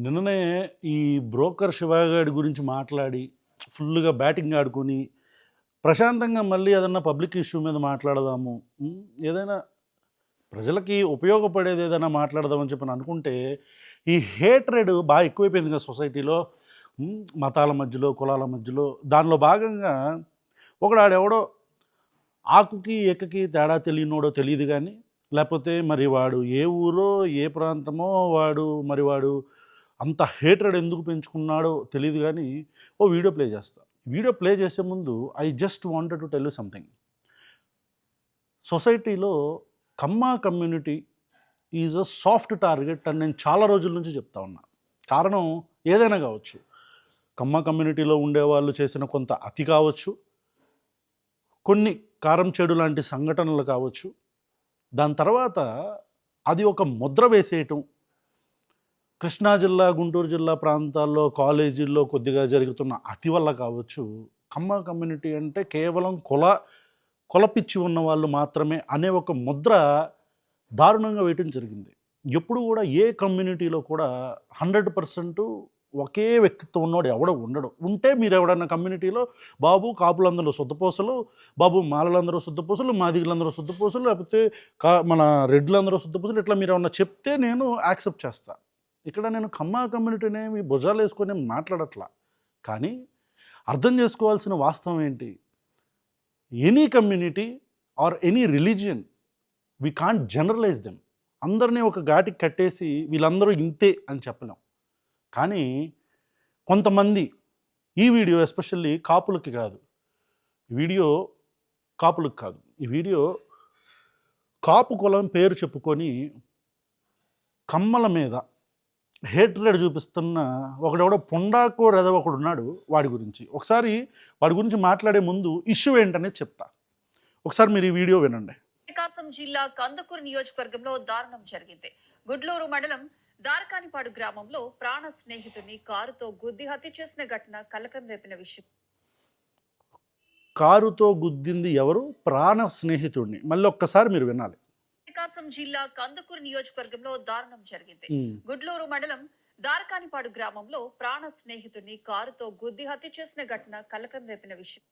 నిన్ననే ఈ బ్రోకర్ శివగాడి గురించి మాట్లాడి ఫుల్గా బ్యాటింగ్ ఆడుకొని ప్రశాంతంగా మళ్ళీ ఏదన్నా పబ్లిక్ ఇష్యూ మీద మాట్లాడదాము, ఏదైనా ప్రజలకి ఉపయోగపడేది ఏదైనా మాట్లాడదామని చెప్పి అనుకుంటే ఈ హేట్రెడ్ బాగా ఎక్కువైపోయింది కదా సొసైటీలో. మతాల మధ్యలో, కులాల మధ్యలో. దానిలో భాగంగా ఒకడాడెవడో ఆకుకి ఏకకి తేడా తెలియనోడో తెలియదు కానీ, లేకపోతే మరి వాడు ఏ ఊరో ఏ ప్రాంతమో వాడు అంత హేట్రెడ్ ఎందుకు పెంచుకున్నాడో తెలియదు కానీ ఓ వీడియో ప్లే చేస్తా. వీడియో ప్లే చేసే ముందు I just wanted to tell you something. సొసైటీలో Kamma community is a soft target అని నేను చాలా రోజుల నుంచి చెప్తా ఉన్నా. కారణం ఏదైనా కావచ్చు. కమ్మా కమ్యూనిటీలో ఉండేవాళ్ళు చేసిన కొంత అతి కావచ్చు, కొన్ని కారం చెడు లాంటి సంఘటనలు కావచ్చు. దాని తర్వాత అది ఒక ముద్ర వేసేయటం. కృష్ణా జిల్లా, గుంటూరు జిల్లా ప్రాంతాల్లో కాలేజీల్లో కొద్దిగా జరుగుతున్న అతి వల్ల కావచ్చు, కమ్మ కమ్యూనిటీ అంటే కేవలం కులపిచ్చి ఉన్న వాళ్ళు మాత్రమే అనే ఒక ముద్ర దారుణంగా వేయటం జరిగింది. ఎప్పుడు కూడా ఏ కమ్యూనిటీలో కూడా 100% ఒకే వ్యక్తిత్వం ఉన్నవాడు ఎవడో ఉండడు. ఉంటే మీరు ఎవడన్నా కమ్యూనిటీలో బాబు కాపులందరూ శుద్ధపూసలు, బాబు మాలలందరూ శుద్ధపూసలు, మాదిగలందరూ శుద్ధపూసలు, లేకపోతే మన రెడ్లందరూ శుద్ధపూసలు, ఇట్లా మీరు ఏమన్నా చెప్తే నేను యాక్సెప్ట్ చేస్తా. ఇక్కడ నేను కమ్మా కమ్యూనిటీనే మీ భుజాలు వేసుకొని మాట్లాడట్లా. కానీ అర్థం చేసుకోవాల్సిన వాస్తవం ఏంటి? Any community or any religion, we can't generalise them. అందరినీ ఒక ఘాటికి కట్టేసి వీళ్ళందరూ ఇంతే అని చెప్పలేం. కానీ కొంతమంది, ఈ వీడియో ఎస్పెషల్లీ కాపులకి కాదు, ఈ వీడియో కాపు కులం పేరు చెప్పుకొని కమ్మల మీద హేట్రెడ్ చూపిస్తున్న ఒకడెవడో పుండాకో రెదవ ఒకడు ఉన్నాడు. వాడి గురించి మాట్లాడే ముందు ఇష్యూ ఏంటనేది చెప్తా. ఒకసారి మీరు ఈ వీడియో వినండి. ప్రకాశం జిల్లా కందుకూరు నియోజకవర్గంలో దారుణం జరిగింది. గుడ్లూరు మండలం దారకానిపాడు గ్రామంలో ప్రాణ స్నేహితుడిని కారుతో గుద్ది హత్య చేసిన ఘటన కలకం రేపిన విషయం. కారుతో గుద్దింది ఎవరు? ప్రాణ స్నేహితుడిని. మళ్ళీ ఒక్కసారి మీరు వినాలి. ప్రకాశం జిల్లా కందుకూరు నియోజకవర్గంలో దారుణం జరిగింది. గుడ్లూరు మండలం దారకానిపాడు గ్రామంలో ప్రాణ స్నేహితుడిని కారుతో గుద్ది హత్య చేసిన ఘటన కలకం రేపిన విషయం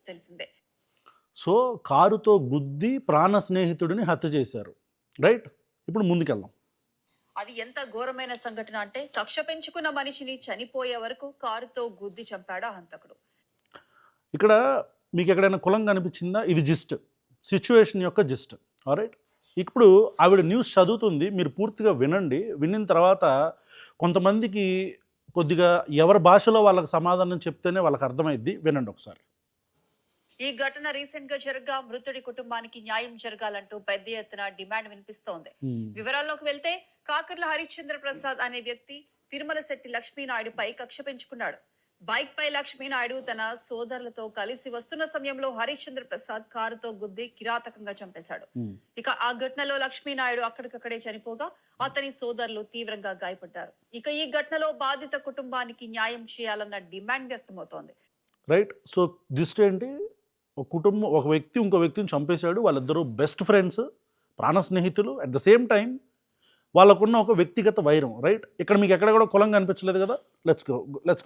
తెలిసిందే. సో కారుతో గుద్ది ప్రాణ స్నేహితుడిని హత్య చేశారు. రైట్, ఇప్పుడు ముందుకెళ్దాం. అది ఎంత ఘోరమైన సంఘటన అంటే, కక్ష పెంచుకున్న మనిషిని చనిపోయే వరకు కారుతో గుద్ది చంపాడు హంతకుడు. ఇక్కడ మీకు ఎక్కడైనా కులం కనిపించిందా? ఇది జిస్ట్, సిచ్యువేషన్ యొక్క జిస్ట్. ఆల్రైట్, ఇప్పుడు ఆవిడ న్యూస్ చదువుతుంది, మీరు పూర్తిగా వినండి. విన్న తర్వాత కొంతమందికి కొద్దిగా ఎవరి భాషలో వాళ్ళకి సమాధానం చెప్తేనే వాళ్ళకి అర్థమైద్ది. వినండి ఒకసారి. ఈ ఘటన రీసెంట్ గా జరగగా మృతుడి కుటుంబానికి న్యాయం జరగాలంటూ పెద్ద ఎత్తున డిమాండ్ వినిపిస్తోంది. వివరాల్లోకి వెళ్తే, కాకర్ల హరిశ్చంద్ర ప్రసాద్ అనే వ్యక్తి తిరుమల శెట్టి లక్ష్మీనాయుడుపై కక్ష పెంచుకున్నాడు. బైక్ పై లక్ష్మీనాయుడు తన సోదరులతో కలిసి వస్తున్న సమయంలో హరిశ్చంద్ర ప్రసాద్ కారుతో గుద్ది కిరాతకంగా చంపేశాడు. ఇక ఆ ఘటనలో లక్ష్మీనాయుడు అక్కడికక్కడే చనిపోగా అతని సోదరులు తీవ్రంగా గాయపడ్డారు. ఇక ఈ ఘటనలో బాధిత కుటుంబానికి న్యాయం చేయాలన్న డిమాండ్ వ్యక్తమవుతోంది. రైట్, సో జిస్ట్ ఏంటి? ఒక వ్యక్తి ఇంకో వ్యక్తిని చంపేశాడు. వాళ్ళిద్దరూ బెస్ట్ ఫ్రెండ్స్, ప్రాణ స్నేహితులు. అట్ ద సేమ్ టైం వాళ్ళకున్న ఒక వ్యక్తిగత వైరం. రైట్, ఇక్కడ మీకు ఎక్కడ కూడా కులం కనిపించలేదు కదా. Let's go.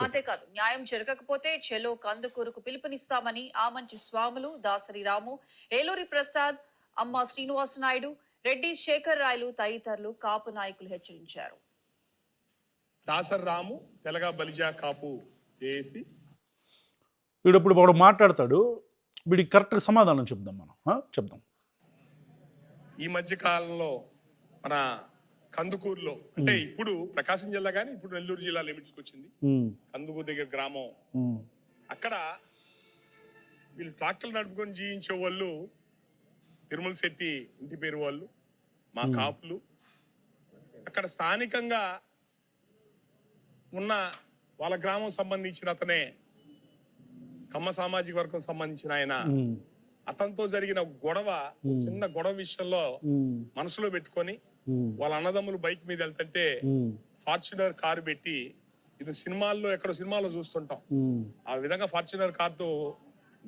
అంతేకాదు, న్యాయం జరగకపోతే చెలో కందుకూరుకు పిలుపునిస్తామని ఆమంచి స్వాములు, దాసరి రాము, ఏలూరి ప్రసాద్, అమ్మ శ్రీనివాస నాయుడు, రెడ్డి శేఖర్ రాయలు తదితరులు కాపు నాయకులు హెచ్చరించారు. దాసరి రాము తెలగా బలిజా కాపు చేసి వీడప్పుడు వాడు మాట్లాడతాడు. వీడికి కరెక్ట్గా సమాధానం చెప్దాం, చెప్దాం. ఈ మధ్య కాలంలో మన కందుకూరులో, అంటే ఇప్పుడు ప్రకాశం జిల్లా కానీ ఇప్పుడు నెల్లూరు జిల్లా లిమిట్స్కి వచ్చింది. కందుకూరు దగ్గర గ్రామం, అక్కడ వీళ్ళు ట్రాక్టర్లు నడుపుకొని జీవించే వాళ్ళు తిరుమల శెట్టి ఇంటి పేరు వాళ్ళు, మా కాపులు. అక్కడ స్థానికంగా ఉన్న వాళ్ళ గ్రామం సంబంధించిన అతనే, కమ్మ సామాజిక వర్గం సంబంధించిన ఆయన, అతనితో జరిగిన గొడవ, చిన్న గొడవ విషయంలో మనసులో పెట్టుకొని వాళ్ళ అన్నదమ్ములు బైక్ మీద వెళ్తుంటే ఫార్చునర్ కారు పెట్టి, ఇది ఎక్కడో సినిమాల్లో చూస్తుంటాం, ఆ విధంగా ఫార్చునర్ కారుతో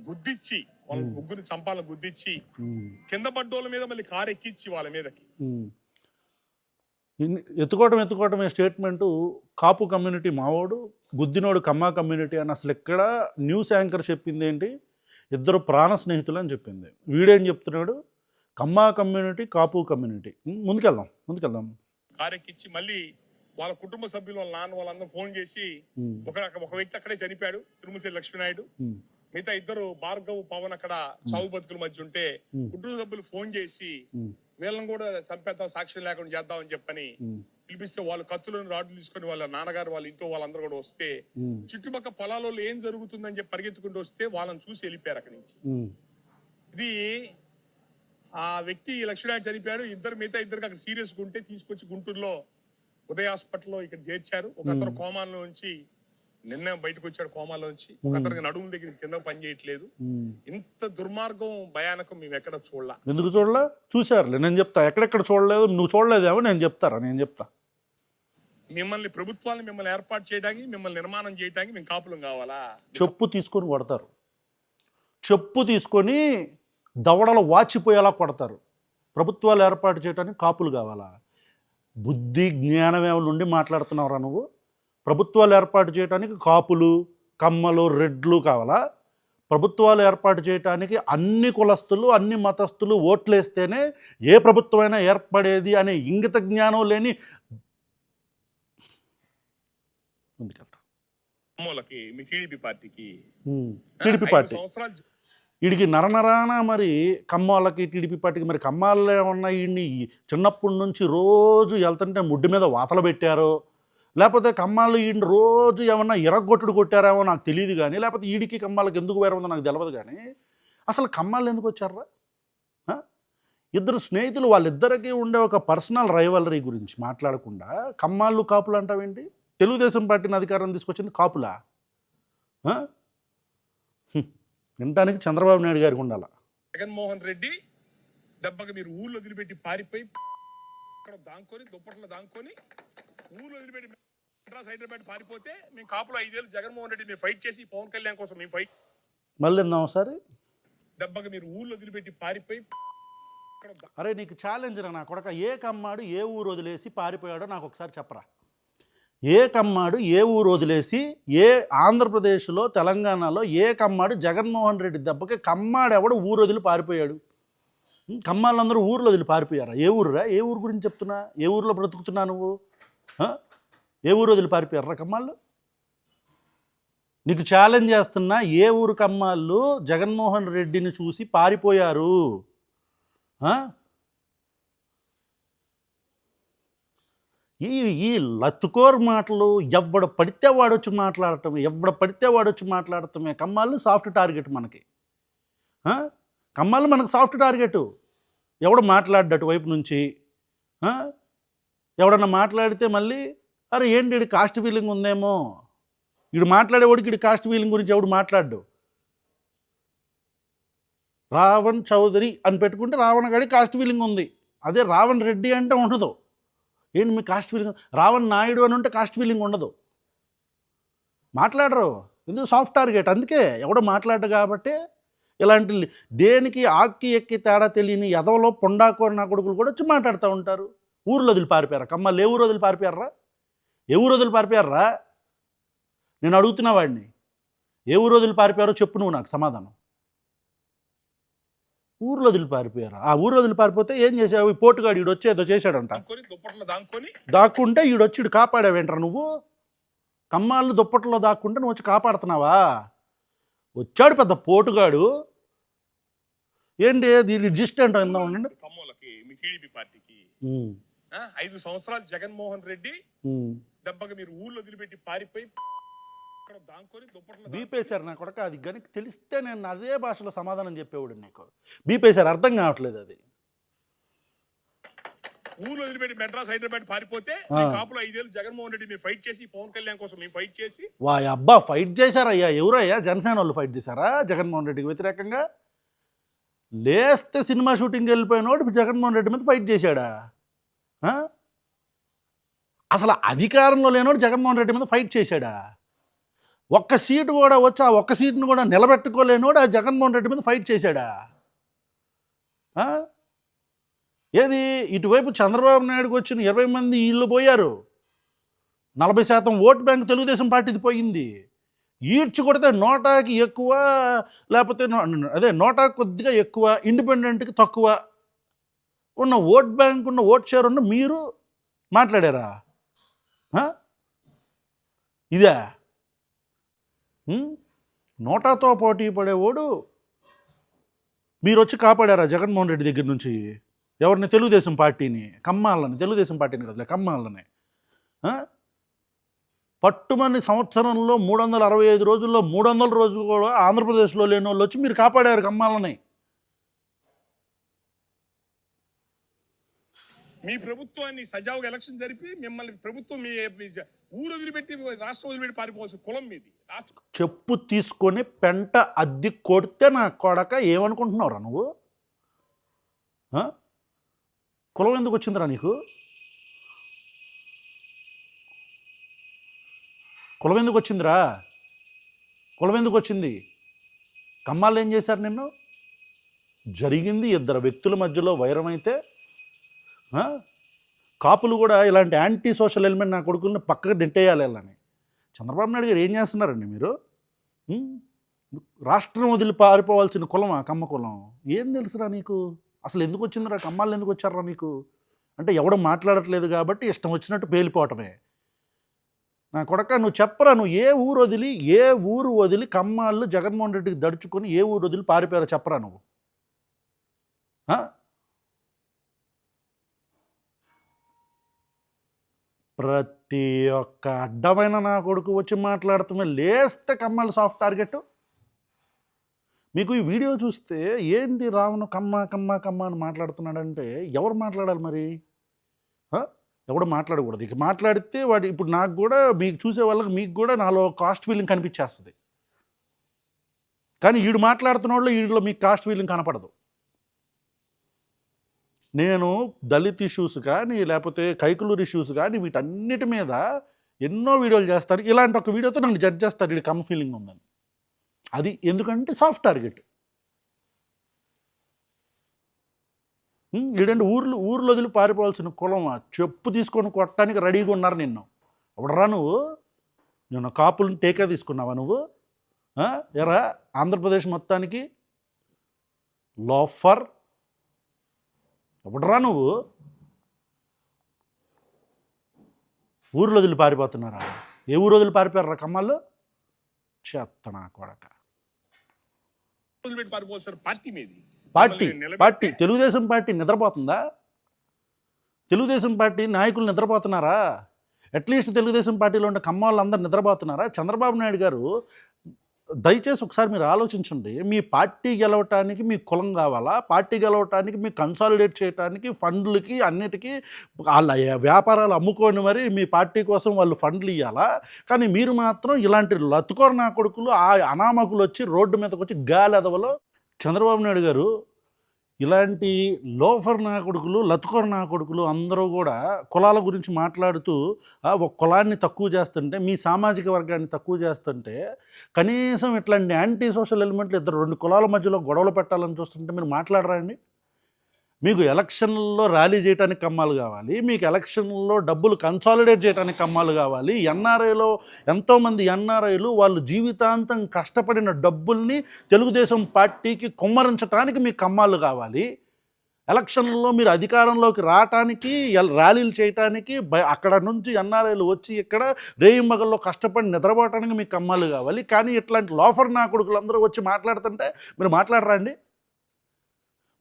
గుద్దిచ్చి వాళ్ళ ముగ్గురిని చంపాలని గుద్దిచ్చి కింద పడ్డోళ్ళ మీద మళ్ళీ కారు ఎక్కించి వాళ్ళ మీదకి ఎత్తుకోవటమే స్టేట్మెంటు. కాపు కమ్యూనిటీ మావోడు, గుద్దినోడు కమ్మా కమ్యూనిటీ అని అసలు ఎక్కడ న్యూస్ యాంకర్ చెప్పింది ఏంటి? ఇద్దరు ప్రాణ స్నేహితులు అని చెప్పింది. వీడేం చెప్తున్నాడు? కమ్మా కమ్యూనిటీ, కాపు కమ్యూనిటీ. ముందుకెళ్దాం. కారెక్కిచ్చి మళ్ళీ వాళ్ళ కుటుంబ సభ్యులు వాళ్ళ నాన్న వాళ్ళందరూ ఫోన్ చేసి ఒక వ్యక్తి అక్కడే చనిపోయాడు, తిరుమలశెట్టి లక్ష్మీనాయుడు. మిగతా ఇద్దరు భార్గవ్, పవన్ అక్కడ చావు బతుకుల మధ్య ఉంటే కుటుంబ సభ్యులు ఫోన్ చేసి వీళ్ళని కూడా చంపేద్దాం, సాక్ష్యం లేకుండా చేద్దామని చెప్పని పిలిపిస్తే వాళ్ళు కత్తులను రాడ్లు తీసుకొని వాళ్ళ నాన్నగారు వాళ్ళ ఇంట్లో వాళ్ళందరూ కూడా వస్తే చుట్టుపక్కల పొలాలలో ఏం జరుగుతుందని చెప్పి పరిగెత్తుకుంటూ వస్తే వాళ్ళని చూసి వెళ్ళిపోయారు అక్కడి నుంచి. ఇది ఆ వ్యక్తి లక్ష్మీనాయుడు చనిపోయాడు. మిగతా ఇద్దరికి అక్కడ సీరియస్ గా ఉంటే తీసుకొచ్చి గుంటూరులో ఉదయ హాస్పిటల్లో ఇక్కడ చేర్చారు. ఒక అతను కోమాలో నుంచి నిన్న బయటకు వచ్చాడు, కోమాలో నుంచి. ఒక అతనికి నడుముల దగ్గర కింద పని చేయట్లేదు. ఇంత దుర్మార్గం, భయానకం మేము ఎక్కడ చూడలా. ఎందుకు చూడలే? చూసారులే, నేను చెప్తా. ఎక్కడెక్కడ చూడలేదు, నువ్వు చూడలేదేమో నేను చెప్తా. మిమ్మల్ని ప్రభుత్వాన్ని మిమ్మల్ని ఏర్పాటు చేయడానికి, మిమ్మల్ని నిర్మాణం చేయడానికి మేము కాపులం కావాలా? చెప్పు తీసుకొని కొడతారు. చెప్పు తీసుకొని దవడలు వాచిపోయేలా కొడతారు. ప్రభుత్వాలు ఏర్పాటు చేయడానికి కాపులు కావాలా? బుద్ధి జ్ఞానం ఏమైనా నుండి మాట్లాడుతున్నావురా నువ్వు? ప్రభుత్వాలు ఏర్పాటు చేయడానికి కాపులు, కమ్మలు, రెడ్లు కావాలా? ప్రభుత్వాలు ఏర్పాటు చేయడానికి అన్ని కులస్తులు, అన్ని మతస్థులు ఓట్లేస్తేనే ఏ ప్రభుత్వమైనా ఏర్పడేది అనే ఇంగిత జ్ఞానం లేని ముందుకెళ్తా. మీ టీడీపీ పార్టీకి టీడీపీ పార్టీ సంవత్సరాలు వీడికి నరనరాన మరి కమ్మాళ్ళకి, టీడీపీ పార్టీకి మరి కమ్మాళ్ళు ఏమన్నా వీడిని చిన్నప్పటి నుంచి రోజు వెళ్తుంటే ముడ్డు మీద వాతలు పెట్టారో, లేకపోతే కమ్మాళ్ళు ఈయన రోజు ఏమన్నా ఇరగొట్టుడు కొట్టారేమో నాకు తెలియదు. కానీ లేకపోతే ఈడికి కమ్మాళ్ళకి ఎందుకు వేరే ఉందో నాకు తెలియదు. కానీ అసలు కమ్మాళ్ళు ఎందుకు వచ్చారా? ఇద్దరు స్నేహితులు, వాళ్ళిద్దరికీ ఉండే ఒక పర్సనల్ రైవలరీ గురించి మాట్లాడకుండా కమ్మాళ్ళు కాపులు అంటావేంటి? తెలుగుదేశం పార్టీని అధికారం తీసుకొచ్చింది కాపులా? వినటానికి చంద్రబాబు నాయుడు గారికి ఉండాలి. జగన్మోహన్ రెడ్డి దెబ్బకి మీరు ఊర్లో వదిలిపెట్టి పారిపోయి అక్కడ దాంకొని దుప్పట్లో దాంకొని ఊర్లో వదిలిపెట్టి మెడ్రాస్ హైదరాబాద్ పారిపోతే మేము కాపులో 5 ఏళ్ళు జగన్మోహన్ రెడ్డి మేము ఫైట్ చేసి పవన్ కళ్యాణ్ కోసం మేము ఫైట్ మళ్ళీ విందాం ఒకసారి. దెబ్బకి మీరు ఊర్లో వదిలిపెట్టి పారిపోయి అరే నీకు ఛాలెంజ్ రా నా కొడక. ఏ కమ్మాడు ఏ ఊరు వదిలేసి పారిపోయాడో నాకు ఒకసారి చెప్పరా. ఏ కమ్మాడు ఏ ఊరు వదిలేసి, ఏ ఆంధ్రప్రదేశ్లో, తెలంగాణలో ఏ కమ్మాడు జగన్మోహన్ రెడ్డి దెబ్బకి కమ్మాడు ఎవడు ఊరు వదిలి పారిపోయాడు? కమ్మాళ్ళందరూ ఊర్లో వదిలి పారిపోయారా? ఏ ఊరురా? ఏ ఊరు గురించి చెప్తున్నా? ఏ ఊరిలో బ్రతుకుతున్నా నువ్వు? ఏ ఊరు వదిలి పారిపోయారా కమ్మాళ్ళు? నీకు ఛాలెంజ్ చేస్తున్నా, ఏ ఊరు కమ్మాళ్ళు జగన్మోహన్ రెడ్డిని చూసి పారిపోయారు? ఈ లత్తుకోరు మాటలు ఎవడ పడితే వాడొచ్చి మాట్లాడటమే. కమ్మాళ్ళు సాఫ్ట్ టార్గెట్ మనకి. కమ్మాళ్ళు మనకు సాఫ్ట్ టార్గెట్. ఎవడు మాట్లాడ్డటు వైపు నుంచి ఎవడన్నా మాట్లాడితే మళ్ళీ అరే ఏంటి వీడి కాస్ట్ ఫీలింగ్ ఉందేమో, వీడు మాట్లాడేవాడికి వీడి కాస్ట్ ఫీలింగ్ గురించి ఎవడు మాట్లాడ్డు. రావణ్ చౌదరి అని పెట్టుకుంటే రావణ గాడి కాస్ట్ ఫీలింగ్ ఉంది. అదే రావణ్ రెడ్డి అంటే ఉండదు. ఏంటి మీ కాస్ట్ ఫీలింగ్? రావణ్ నాయుడు అని ఉంటే కాస్ట్ ఫీలింగ్ ఉండదు. మాట్లాడరు, ఎందుకు? Soft target. అందుకే ఎవడో మాట్లాడ్డు కాబట్టి ఇలాంటి దేనికి ఆక్కి ఎక్కి తేడా తెలియని ఎదవలో పొండాకోరి నా కొడుకులు కూడా వచ్చి మాట్లాడుతూ ఉంటారు. ఊర్లో వదిలి పారిపోయారా కమ్మలు? ఏ ఊరు వదిలి పారిపోయారా? ఏ ఊరు వదిలి పారిపోయారా? నేను అడుగుతున్నా వాడిని, ఏ ఊరు వదిలి పారిపోయారో చెప్పు నువ్వు నాకు సమాధానం. ఊర్లో వదిలి పారిపోయారా? ఆ ఊరు వదిలి పారిపోతే ఏం చేసావు? ఈ పోటుగాడు ఈడు వచ్చి ఏదో చేశాడంట, దాక్కుంటే ఈడొచ్చి ఈడు కాపాడావేంట్రా నువ్వు? కమ్మాళ్ళు దుప్పట్లో దాక్కుంటే నువ్వు వచ్చి కాపాడుతున్నావా? వచ్చాడు పెద్ద పోటుగాడు. ఏంటి దీని రిజిస్టెంట్ అయిందా? ఉండండి. మీ టీడీపీ పార్టీకి 5 సంవత్సరాలు జగన్మోహన్ రెడ్డి దెబ్బకి మీరు ఊర్లో వదిలిపెట్టి పారిపోయి బీపేశారు నా కొడక. అది కనుక తెలిస్తే నేను అదే భాషలో సమాధానం చెప్పేవాడు. నీకు బీపేశారు, అర్థం కావట్లేదు. అది ఊర్లో వదిలిపెట్టి మెడ్రాస్ హైదరాబాద్ పారిపోతే కాపులో 5 ఏళ్ళు జగన్మోహన్ రెడ్డి మేము ఫైట్ చేసి పవన్ కళ్యాణ్ కోసం మేము ఫైట్ చేసి వాయ్ అబ్బా ఫైట్ చేశారయ్యా. ఎవరయ్యా? జనసేన వాళ్ళు ఫైట్ చేశారా జగన్మోహన్ రెడ్డికి వ్యతిరేకంగా? లేస్తే సినిమా షూటింగ్కి వెళ్ళిపోయినోడు జగన్మోహన్ రెడ్డి మీద ఫైట్ చేశాడా? అసలు అధికారంలో లేనోడు జగన్మోహన్ రెడ్డి మీద ఫైట్ చేశాడా? ఒక్క సీటు కూడా వచ్చి ఆ ఒక్క సీటును కూడా నిలబెట్టుకోలేనోడు ఆ జగన్మోహన్ రెడ్డి మీద ఫైట్ చేశాడా? ఏది ఇటువైపు చంద్రబాబు నాయుడుకి వచ్చిన 20 మంది వీళ్ళు పోయారు, 40% ఓటు బ్యాంక్ తెలుగుదేశం పార్టీది పోయింది. ఈడ్చి కొడితే నోటాకి ఎక్కువ, లేకపోతే అదే నోటాకి కొద్దిగా ఎక్కువ, ఇండిపెండెంట్కి తక్కువ ఉన్న ఓట్ బ్యాంక్ ఉన్న ఓట్ షేర్ ఉన్న మీరు మాట్లాడారా? ఇదే నోటాతో పోటీ పడేవాడు మీరు వచ్చి కాపాడారా జగన్మోహన్ రెడ్డి దగ్గర నుంచి? ఎవరిని? తెలుగుదేశం పార్టీని, కమ్మాలని. తెలుగుదేశం పార్టీని కదలే, కమ్మాలని. పట్టుమని సంవత్సరంలో 365 రోజుల్లో 300 రోజులు కూడా ఆంధ్రప్రదేశ్లో లేని వాళ్ళు వచ్చి మీరు కాపాడారు కమ్మాలని. మీ ప్రభుత్వాన్ని సజావుగా ఎలక్షన్ జరిపి మిమ్మల్ని ప్రభుత్వం మీ ఊరు వదిలిపెట్టి రాష్ట్రం వదిలిపెట్టి పారిపోవాల్సిన కులం మీది. చెప్పు తీసుకొని పెంట అద్దె కొడితే నా కొడక ఏమనుకుంటున్నావురా నువ్వు? కులం ఎందుకు వచ్చిందిరా నీకు? కులం ఎందుకు వచ్చిందిరా? కులం ఎందుకు వచ్చింది? కమ్మాళ్ళు ఏం చేశారు నిన్ను? జరిగింది ఇద్దరు వ్యక్తుల మధ్యలో వైరం అయితే కాపులు కూడా ఇలాంటి యాంటీ సోషల్ ఎలిమెంట్ నా కొడుకుల్ని పక్కకు నెట్టేయాలి అని. చంద్రబాబు నాయుడు గారు ఏం చేస్తున్నారండి మీరు? రాష్ట్రం వదిలి పారిపోవాల్సిన కులమా కమ్మ కులం? ఏం తెలుసురా నీకు? అసలు ఎందుకు వచ్చిందిరా? కమ్మాళ్ళు ఎందుకు వచ్చారా నీకు? అంటే ఎవడు మాట్లాడట్లేదు కాబట్టి ఇష్టం వచ్చినట్టు పేలిపోవటమే. నా కొడక నువ్వు చెప్పరా, నువ్వు ఏ ఊరు వదిలి కమ్మాళ్ళు జగన్మోహన్ రెడ్డికి దడుచుకొని ఏ ఊరు వదిలి పారిపోయారో చెప్పరా నువ్వు? ప్రతి ఒక్క అడ్డమైన నా కొడుకు వచ్చి మాట్లాడుతున్నా లేస్తే కమ్మాలు సాఫ్ట్ టార్గెట్. మీకు ఈ వీడియో చూస్తే ఏంటి రావణ కమ్మ కమ్మ కమ్మ అని మాట్లాడుతున్నాడంటే ఎవరు మాట్లాడాలి మరి? ఎవడు మాట్లాడకూడదు. ఇక మాట్లాడితే వాడు ఇప్పుడు నాకు కూడా మీకు చూసే వాళ్ళకి మీకు కూడా నాలో కాస్ట్ ఫీలింగ్ కనిపించేస్తుంది. కానీ వీడు మాట్లాడుతున్న వాళ్ళు వీడిలో మీకు కాస్ట్ ఫీలింగ్ కనపడదు. నేను దళిత్ ఇష్యూస్ కానీ లేకపోతే కైకులూరు ఇష్యూస్ కానీ వీటన్నిటి మీద ఎన్నో వీడియోలు చేస్తారు. ఇలాంటి ఒక వీడియోతో నన్ను జడ్జ్ చేస్తారు వీడి కమ్ ఫీలింగ్ ఉందని. అది ఎందుకంటే సాఫ్ట్ టార్గెట్. వీడంటే ఊర్లో వదిలి పారిపోవాల్సిన కులం చెప్పు తీసుకొని కొట్టడానికి రెడీగా ఉన్నారు నిన్ను. ఎవడరా నువ్వు? నిన్న కాపులను టేకా తీసుకున్నావా నువ్వు? ఎరా ఆంధ్రప్రదేశ్ మొత్తానికి లోఫర్ ఎవడరా నువ్వు? ఊర్లో వదిలి పారిపోతున్నారా? ఏ ఊరు వదిలి పారిపోయారా కమ్మాళ్ళు? చెత్తనా కొడక. పార్టీ తెలుగుదేశం పార్టీ నిద్రపోతుందా? తెలుగుదేశం పార్టీ నాయకులు నిద్రపోతున్నారా? అట్లీస్ట్ తెలుగుదేశం పార్టీలో ఉండే కమ్మాళ్ళందరూ నిద్రపోతున్నారా? చంద్రబాబు నాయుడు గారు దయచేసి ఒకసారి మీరు ఆలోచించండి. మీ పార్టీ గెలవటానికి మీ కులం కావాలా? పార్టీ గెలవటానికి మీ కన్సాలిడేట్ చేయడానికి ఫండ్లకి అన్నిటికీ వాళ్ళ వ్యాపారాలు అమ్ముకొని మరి మీ పార్టీ కోసం వాళ్ళు ఫండ్లు ఇవ్వాలా? కానీ మీరు మాత్రం ఇలాంటి లతుకోరు నా కొడుకులు ఆ అనామకులు వచ్చి రోడ్డు మీదకి వచ్చి గాలి ఎదవలో. చంద్రబాబు నాయుడు గారు ఇలాంటి లోఫర్ నా కొడుకులు లతుకోరు నా కొడుకులు అందరూ కూడా కులాల గురించి మాట్లాడుతూ ఒక కులాన్ని తక్కువ చేస్తుంటే, మీ సామాజిక వర్గాన్ని తక్కువ చేస్తుంటే, కనీసం ఇట్లాంటి యాంటీ సోషల్ ఎలిమెంట్లు 2 కులాల మధ్యలో గొడవలు పెట్టాలని చూస్తుంటే మీరు మాట్లాడరా అండి? మీకు ఎలక్షన్లలో ర్యాలీ చేయడానికి కమ్మాలు కావాలి, మీకు ఎలక్షన్లలో డబ్బులు కన్సాలిడేట్ చేయడానికి కమ్మాలు కావాలి. ఎన్ఆర్ఐలో ఎంతోమంది ఎన్ఆర్ఐలు వాళ్ళు జీవితాంతం కష్టపడిన డబ్బుల్ని తెలుగుదేశం పార్టీకి కుమ్మరించడానికి మీకు కమ్మాలు కావాలి. ఎలక్షన్లలో మీరు అధికారంలోకి రావటానికి ర్యాలీలు చేయటానికి అక్కడ నుంచి ఎన్ఆర్ఐలు వచ్చి ఇక్కడ రేయింబగల్లో కష్టపడి నిద్రపోవటానికి మీకు కమ్మాలు కావాలి. కానీ ఇట్లాంటి లోఫర్ నా కొడుకులందరూ వచ్చి మాట్లాడుతుంటే మీరు మాట్లాడరా అండి?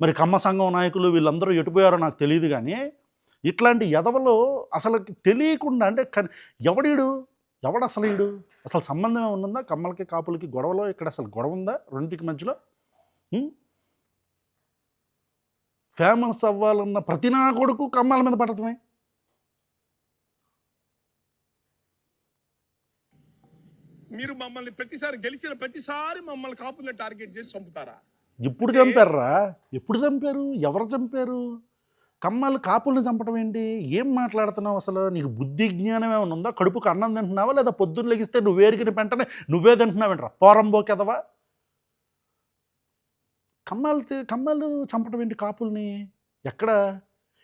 మరి కమ్మ సంఘం నాయకులు వీళ్ళందరూ ఎటుపోయారో నాకు తెలియదు. కానీ ఇట్లాంటి ఎదవలు అసలు తెలియకుండా అంటే ఎవడు అసలు వీడు అసలు సంబంధం ఏమన్నా కమ్మలకి కాపులకి గొడవలో? ఇక్కడ అసలు గొడవ ఉందా రెండింటికి మధ్యలో? ఫేమస్ అవ్వాలన్న ప్రతి నా కొడుకు కమ్మాల మీద పడటమే. మీరు మమ్మల్ని ప్రతిసారి గెలిచిన ప్రతిసారి మమ్మల్ని కాపుల్ని టార్గెట్ చేసి చంపుతారా? ఎప్పుడు చంపారా? ఎప్పుడు చంపారు? ఎవరు చంపారు? కమ్మాలు కాపుల్ని చంపడం ఏంటి? ఏం మాట్లాడుతున్నావు అసలు? నీకు బుద్ధి జ్ఞానం ఏమైనా ఉందా? కడుపుకు అన్నం తింటున్నావా? లేదా పొద్దున్న లెగిస్తే నువ్వు ఎరిగిన వెంటనే నువ్వే తింటున్నావేంట్రా? పోరంబోకెదవా? కమ్మాలు చంపడం ఏంటి కాపుల్ని? ఎక్కడ?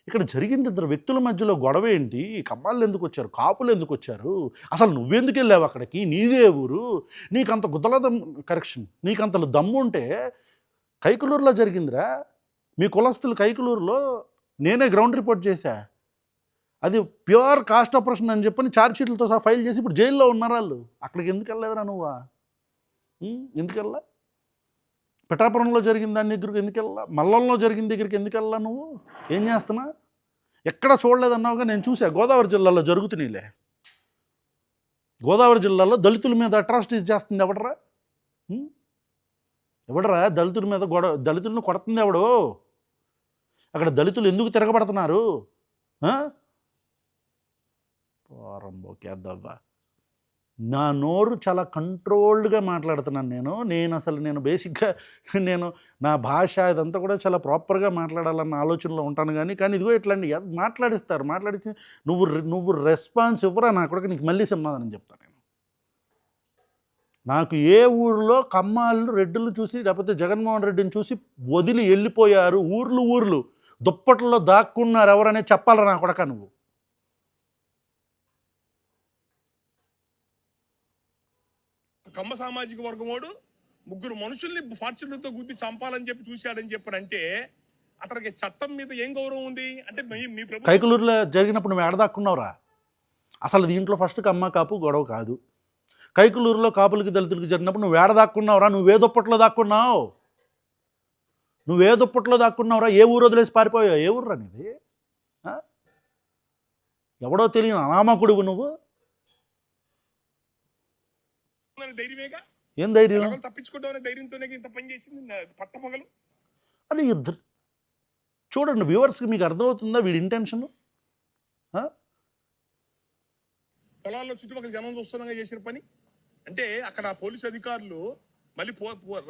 ఇక్కడ జరిగింది ఇద్దరు వ్యక్తుల మధ్యలో గొడవ ఏంటి, కమ్మాళ్ళు ఎందుకు వచ్చారు, కాపులు ఎందుకు వచ్చారు, అసలు నువ్వెందుకు వెళ్ళావు అక్కడికి, నీదే ఊరు, నీకంత గుద్దల కరెక్షన్, నీకంత దమ్ము ఉంటే కైకలూరులో జరిగిందిరా, మీ కులస్తులు కైకలూరులో నేనే గ్రౌండ్ రిపోర్ట్ చేశా, అది ప్యూర్ కాస్ట్ ఆపరేషన్ అని చెప్పని ఛార్జ్ షీట్లతో సహా ఫైల్ చేసి ఇప్పుడు జైల్లో ఉన్నారు వాళ్ళు. అక్కడికి ఎందుకు వెళ్ళలేదురా నువ్వా, ఎందుకు వెళ్ళా? పిఠాపురంలో జరిగిన దాని దగ్గరికి ఎందుకు వెళ్ళా, మల్లంలో జరిగిన దగ్గరికి ఎందుకు వెళ్ళా, నువ్వు ఏం చేస్తున్నా, ఎక్కడ చూడలేదన్నావుగా, నేను చూసా గోదావరి జిల్లాలో జరుగుతున్నాయిలే. గోదావరి జిల్లాలో దళితుల మీద అట్రాసిటీస్ చేస్తుంది ఎవడరా, ఎవడరా దళితుల మీద దళితులను కొడుతుంది ఎవడు, అక్కడ దళితులు ఎందుకు తిరగబడుతున్నారు, పోరంబోకేద్దవ్వా. నా నోరు చాలా కంట్రోల్డ్గా మాట్లాడుతున్నాను నేను బేసిక్గా నా భాష ఇదంతా కూడా చాలా ప్రాపర్గా మాట్లాడాలన్న ఆలోచనలో ఉంటాను, కానీ ఇదిగో ఇట్లాంటి మాట్లాడిస్తే నువ్వు రెస్పాన్స్ ఇవ్వరా నా కొడుకు, నీకు మళ్ళీ సమాధానం చెప్తాను నేను. నాకు ఏ ఊరిలో కమ్మాళ్ళు రెడ్డిలు చూసి లేకపోతే జగన్మోహన్ రెడ్డిని చూసి వదిలి వెళ్ళిపోయారు, ఊర్లు దుప్పట్లో దాక్కున్నారు ఎవరనే చెప్పాలరా నా కొడక నువ్వు. కమ్మ సామాజిక వర్గం వాడు ముగ్గురు మనుషుల్ని ఫార్చునర్తో గుద్ది చంపాలని చెప్పి చూశాడని చెప్పాడంటే అతనికి చట్టం మీద ఏం గౌరవం ఉంది అంటే మీ ప్రభుత్వం. కైకలూరులో జరిగినప్పుడు నువ్వు ఏడదాక్కున్నావురా, అసలు దీంట్లో ఫస్ట్ కమ్మ కాపు గొడవ కాదు. కైకలూరులో కాపులకి దళితులకి జరిగినప్పుడు నువ్వు ఏడదాక్కున్నావురా, నువ్వే దుప్పట్లో దాక్కున్నావురా, ఏ ఊరు వదిలేసి పారిపోయావు, ఏ ఊరు అనేది, ఎవడో తెలియని అనామకుడువు నువ్వు. ధైర్యమేగా, ఏం ధైర్యం, తప్పించుకుంటామనే ధైర్యంతోనే ఇంత పని చేసింది పట్టపగలు. అని ఇద్దరు చూడండి వ్యూవర్స్కి, మీకు అర్థమవుతుందా వీడి ఇంటెన్షన్. పొలాల్లో చుట్టుపక్కల జనం చూస్తున్నాగా చేసిన పని అంటే అక్కడ పోలీసు అధికారులు మళ్ళీ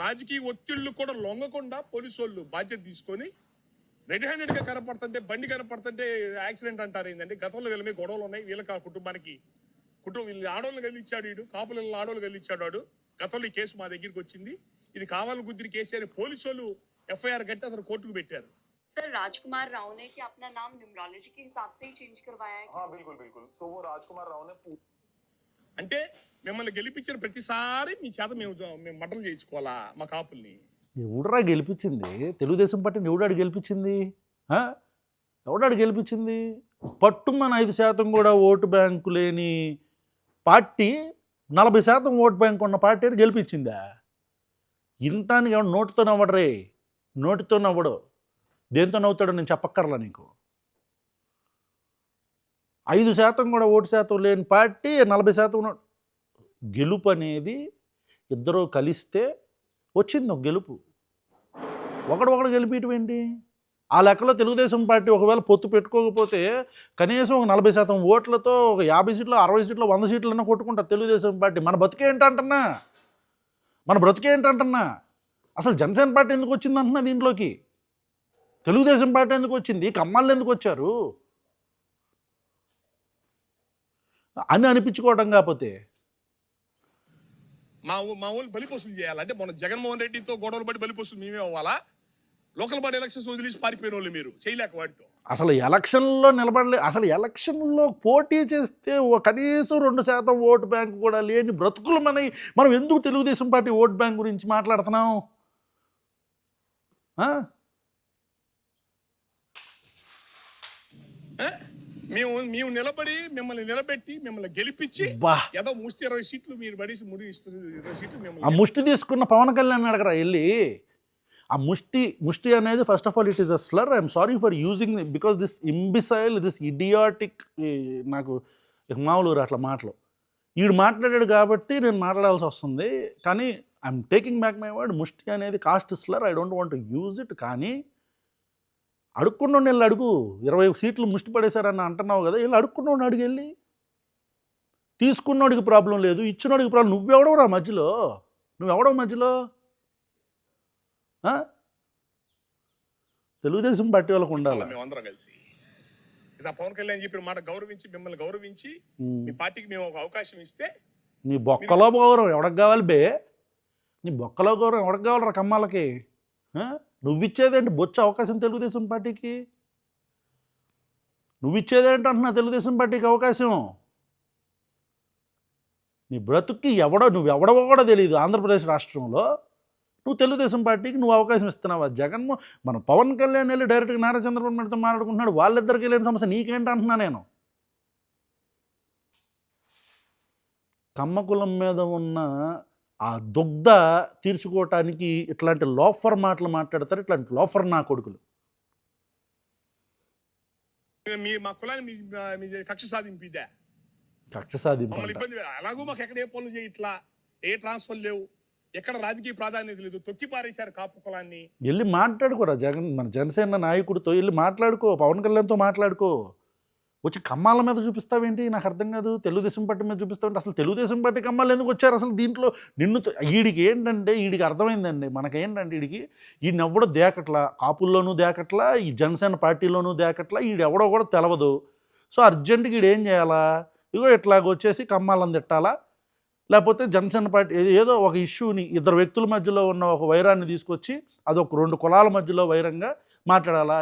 రాజకీయ ఒత్తిళ్లు కూడా లొంగకుండా పోలీసు వాళ్ళు బాధ్యత తీసుకొని రెడ్ హ్యాండెడ్ గా కనపడుతుంటే బండి కనపడుతుంటే యాక్సిడెంట్ అంటారు ఏంటంటే గతంలో వీళ్ళ మీద గొడవలు ఉన్నాయి, వీళ్ళకి ఆ కుటుంబానికి వీళ్ళు ఆడోళ్ళు గెలిచాడు, వీడు కాపుల ఆడోళ్ళు గెలిచాడు వాడు, గతంలో ఈ కేసు మా దగ్గరికి వచ్చింది, ఇది కావాలని గుద్దిరి కేసు అని పోలీసు వాళ్ళు ఎఫ్ఐఆర్ కట్టి అతను కోర్టుకు పెట్టారు. सर राजकुमार राव ने कि अपना नाम न्यूमरोलॉजी के हिसाब से ही चेंज करवाया है। हाँ बिल्कुल सो वो राजकुमार राव ने అంటే మిమ్మల్ని గెలిపించిన ప్రతిసారి మీ చేత మేము మటలు చేయించుకోవాలా మా కాపుల్ని. ఎవడరా గెలిపించింది, తెలుగుదేశం పార్టీని ఎవడాడు గెలిపించింది, పట్టుమని 5% కూడా ఓటు బ్యాంకు లేని పార్టీ 40% ఓటు బ్యాంకు ఉన్న పార్టీని గెలిపించిందా. ఇంటానికి ఎవడు నోటితో నవ్వడు, దేంతో నవ్వుతాడో నేను చెప్పక్కర్లా నీకు. 5% కూడా ఓటు శాతం లేని పార్టీ 40% గెలుపు అనేది ఇద్దరు కలిస్తే వచ్చింది ఒక గెలుపు. ఒకడు గెలిపేయటం ఏంటి, ఆ లెక్కలో తెలుగుదేశం పార్టీ ఒకవేళ పొత్తు పెట్టుకోకపోతే కనీసం ఒక 40% ఓట్లతో ఒక 50 సీట్లు 60 సీట్లు 100 సీట్లన్నా కొట్టుకుంటారు తెలుగుదేశం పార్టీ. మన బ్రతికేంటంటున్నా అసలు జనసేన పార్టీ ఎందుకు వచ్చింది అంటున్నా, దీంట్లోకి తెలుగుదేశం పార్టీ ఎందుకు వచ్చింది, కమ్మాళ్ళు ఎందుకు వచ్చారు అని అనిపించుకోవడం. కాకపోతే మా ఊళ్ళు బలిపోసులు చేయాలంటే మన జగన్మోహన్ రెడ్డితో గొడవలు పడి బలిపోసులు మేమే అవ్వాలా, లోకల్ బాడీ ఎలక్షన్స్ వదిలేసి పారిపోయిన వాళ్ళు మీరు చేయలేక వాటితో. అసలు ఎలక్షన్లో నిలబడలే, అసలు ఎలక్షన్లో పోటీ చేస్తే కనీసం 2% ఓటు బ్యాంకు కూడా లేని బ్రతుకులు మనం ఎందుకు తెలుగుదేశం పార్టీ ఓటు బ్యాంక్ గురించి మాట్లాడుతున్నాం. మేము నిలబడి మిమ్మల్ని నిలబెట్టి మిమ్మల్ని గెలిపించి ఏదో ముష్టి 20 సీట్లు మీరు పడేసి 20 సీట్లు ఆ ముష్టి తీసుకున్న పవన్ కళ్యాణ్ అడగరా వెళ్ళి. ఆ ముష్టి అనేది first of all it is a slur. I'm sorry for using because this imbecile this idiotic, నాకు మామూలు అట్లా మాటలు వీడు మాట్లాడాడు కాబట్టి నేను మాట్లాడాల్సి వస్తుంది. కానీ I'm taking back my word. ముష్టి అనేది cost స్లర్, I don't want to use it. కానీ అడుక్కున్నాడు వెళ్ళి అడుగు, 20 సీట్లు ముష్టి పడేశారని అంటున్నావు కదా, వెళ్ళి అడుక్కున్నాడు అడుగు, వెళ్ళి తీసుకున్నోడికి ప్రాబ్లం లేదు, ఇచ్చినోడికి ప్రాబ్లం. నువ్వెవడవురా మధ్యలో తెలుగుదేశం పార్టీ వాళ్ళకు ఉండాలి. మేమందరం కలిసి ఇది పవన్ కళ్యాణ్ చెప్పిన మాట గౌరవించి మిమ్మల్ని గౌరవించి మీ పార్టీకి మేము ఒక అవకాశం ఇస్తే. నీ బొక్కలో గౌరవం ఎవడకు కావాలి బే, నీ బొక్కలో గౌరవం ఎవడకు కావాలరా కమ్మాలకి. నువ్వు ఇచ్చేదేంటి బొచ్చ అవకాశం తెలుగుదేశం పార్టీకి. నువ్వు ఇచ్చేదేంటంటున్నా తెలుగుదేశం పార్టీకి అవకాశం. నీ బ్రతుక్కి నువ్వెవడవో కూడా తెలియదు ఆంధ్రప్రదేశ్ రాష్ట్రంలో. నువ్వు తెలుగుదేశం పార్టీకి నువ్వు అవకాశం ఇస్తున్నావా? మన పవన్ కళ్యాణ్ వెళ్ళి డైరెక్ట్గా నారా చంద్రబాబు నాయుడుతో మాట్లాడుకుంటున్నాడు. వాళ్ళిద్దరికి లేని సమస్య నీకేంటి అంటున్నా నేను. కమ్మ కులం మీద ఉన్న ఆ దుగ్ధ తీర్చుకోవటానికి ఇట్లాంటి లోఫర్ మాటలు మాట్లాడతారు, ఇట్లాంటి లోఫర్ నా కొడుకులు. మా కులాన్ని మీ కక్ష సాధింపు ఇదే. కక్ష సాధింపు మమ్మల్ని ఇబ్బంది అలాగూ మాకు ఎక్కడ ఏ పనులు చేయట్లా, ఏ ట్రాన్స్ఫర్ లేవు, ఎక్కడ రాజకీయ ప్రాధాన్యత లేదు, తొక్కి పారేశారు కాపు కులాన్ని. వెళ్ళి మాట్లాడుకోరా మన జనసేన నాయకుడితో వెళ్ళి మాట్లాడుకో, పవన్ కళ్యాణ్తో మాట్లాడుకో. వచ్చి కమ్మాల మీద చూపిస్తావేంటి? నాకు అర్థం కాదు. తెలుగుదేశం పార్టీ మీద చూపిస్తావేంటి? అసలు తెలుగుదేశం పార్టీ కమ్మాలు ఎందుకు వచ్చారు అసలు దీంట్లో? వీడికి ఏంటంటే వీడికి అర్థమైందండి, మనకేంటంటే వీడిని ఎవడో దేకట్లా, కాపుల్లోనూ దేకట్లా, ఈ జనసేన పార్టీలోనూ దేకట్లా, ఎవడో కూడా తెలవదు. సో అర్జెంటుగా వీడు ఏం చేయాలా? ఇగో ఇట్లాగ వచ్చేసి కమ్మాలను తిట్టాలా, లేకపోతే జనసేన పార్టీ ఏదో ఒక ఇష్యూని, ఇద్దరు వ్యక్తుల మధ్యలో ఉన్న ఒక వైరాన్ని తీసుకొచ్చి అదొక 2 కులాల మధ్యలో వైరంగా మాట్లాడాలా?